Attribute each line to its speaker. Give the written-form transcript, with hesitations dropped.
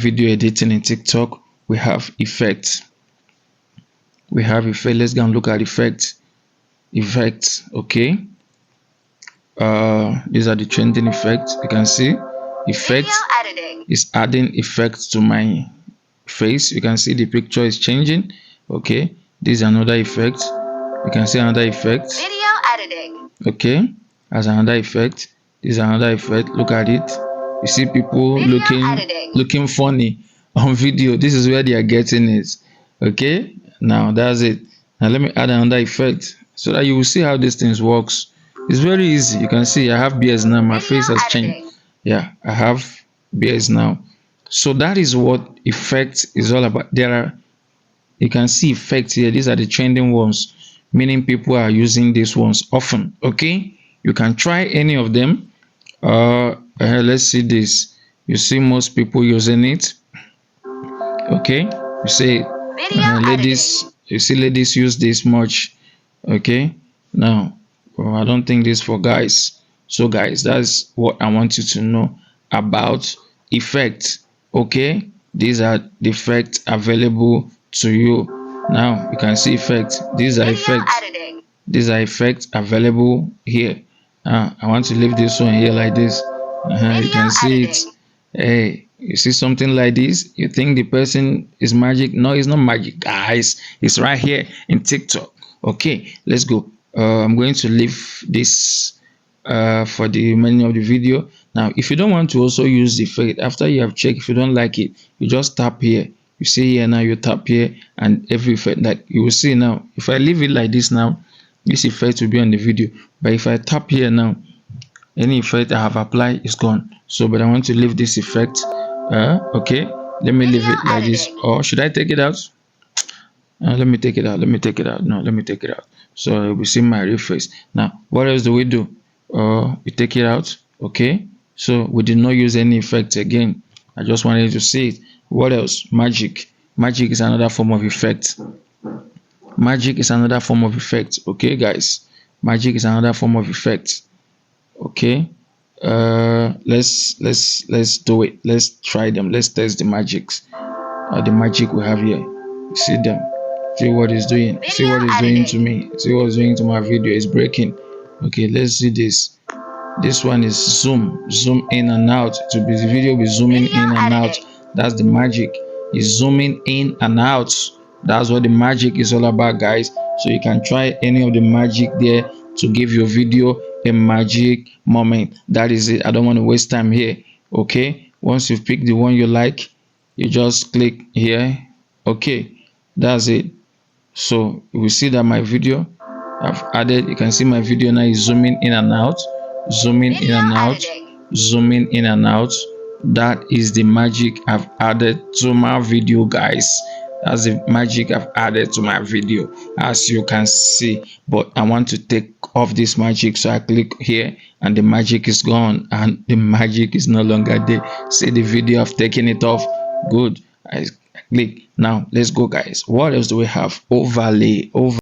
Speaker 1: video editing in TikTok, we have effects. We have effect. Let's go and look at effects. Okay. These are the trending effects. You can see effects is adding effects to my face. You can see the picture is changing. Okay, this is another effect. You can see another effect.
Speaker 2: Video editing.
Speaker 1: Okay, as another effect. This is another effect. Look at it. You see people looking funny on video. This is where they are getting it. Okay, now that's it. Now let me add another effect so that you will see how these things works. It's very easy. You can see I have beards now. My face has changed. Yeah, I have beards now. So that is what effect is all about. You can see effects here. These are the trending ones, meaning people are using these ones often. Okay, you can try any of them. Let's see this. You see most people using it. Okay, you see ladies. You see ladies use this much. Okay, now I don't think this for guys. So guys, that's what I want you to know about effects. Okay, these are the effects available to you. Now you can see effects. These are effects available here. I want to leave this one here like this. You can see it. Hey, you see something like this, you think the person is magic. No, it's not magic, guys. It's right here in TikTok. Okay, let's go. I'm going to leave this for the remaining of the video. Now if you don't want to also use the effect, after you have checked, if you don't like it, you just tap here. You see here, now you tap here, and every effect that you will see now, if I leave it like this now, this effect will be on the video. But if I tap here now, any effect I have applied is gone. So but I want to leave this effect. Okay, let me leave it like this. Or should I take it out? Let me take it out. No, let me take it out. So you will see my real face. Now what else do we do? We take it out. Okay, so we did not use any effect again. I just wanted to see it. What else? Magic is another form of effect. Okay guys, magic is another form of effect. Okay, let's do it. Let's try them. Let's test the magics. The magic we have here. See them. See what it's doing. See what it's doing to me. See what it's doing to my video. It's breaking. Okay, let's see this. This one is zoom in and out. The video will be zooming in and out. That's the magic. It's zooming in and out. That's what the magic is all about, guys. So you can try any of the magic there to give your video a magic moment. That is it. I don't want to waste time here. Okay, once you pick the one you like, you just click here. Okay, that's it. So you will see that my video I've added, you can see my video now is zooming in and out, zooming in and out, zooming in and out. That is the magic I've added to my video, guys. That's the magic I've added to my video, as you can see. But I want to take off this magic, so I click here and the magic is gone, and the magic is no longer there. See the video, I've taken it off. Good. I click. Now let's go, guys. What else do we have? Overlay.